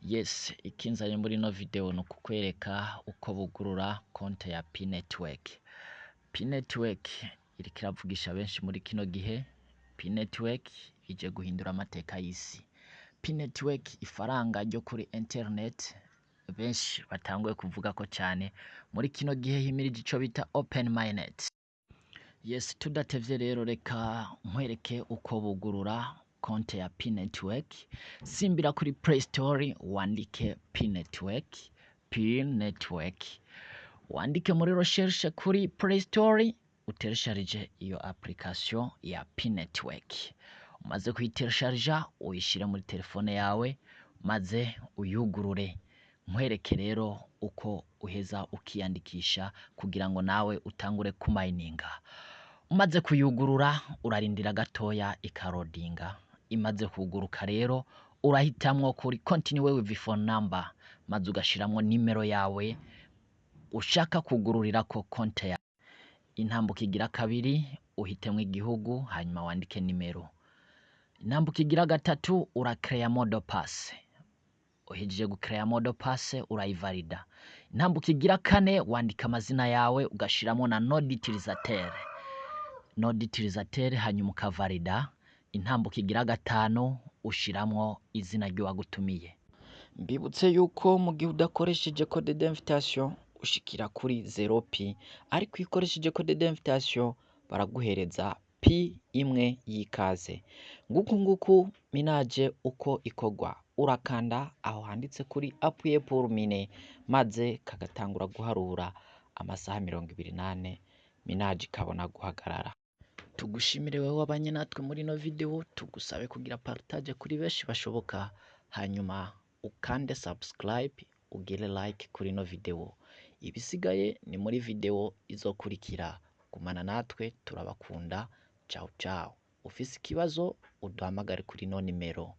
Yes, ikinzanye muri no video no kukwereka uko bugurura konte ya P-Network. P-Network iriko iravugisha benshi muri kino gihe. P-Network ije guhindura amateka y'isi. P-Network ifaranga ryo kuri internet benshi batanguye kuvuga ko cyane muri kino gihe himirije ico bita open Mainnet. Yes, tudatevye rero reka nkwereke uko bugurura konte ya P-Network. Simbira kuri Play Store wandike P-Network, P-Network. Wandike muri recherche kuri Play Store uteresharije iyo application ya P-Network. Umaze kuyiteresharija uyishire muri telefone yawe maze uyugurure. Nkwereke rero uko uheza ukiyandikisha kugira ngo nawe utangure kumininga. Umaze kuyugurura urarindira gatoya ikarodinga. Imaze kuguruka rero urahitamwo kuri continue with phone number maze ugashiramwo nimero yawe ushaka kugururira ko konte ya. Intambuka igira kabiri uhitemwe igihugu hanyuma wandike nimero. Intambuka igira gatatu urakrea mode pass. Uhejeje gukrea mode pass urayivalida. Intambuka igira kane wandika amazina yawe ugashiramo na node utilisateur. Node utilisateur hanyuma ukavalida. Intambuka igira gatanu ushiramwo izina ry'uwagutumiye. Mbibutse yuko mu gihe udakoresheje code d'invitation ushikira kuri 0p, ariko ikoresheje code d'invitation baraguhereza p imwe y'ikaze. Nguku minaje uko ikogwa, urakanda aho handitse kuri appuyer pour miner maze kagatangura guharura amasaha 28 minaje kabona guhagarara. Tugushimire wewe wabanye natwe muri no video, tugusabe kugira partage kuri benshi bashoboka, hanyuma ukande subscribe ugire like kuri no video. Ibisigaye ni muri video izokurikira. Gumana natwe turabakunda. Ciao ciao. Ufise ikibazo uduhamagare kuri no nimero.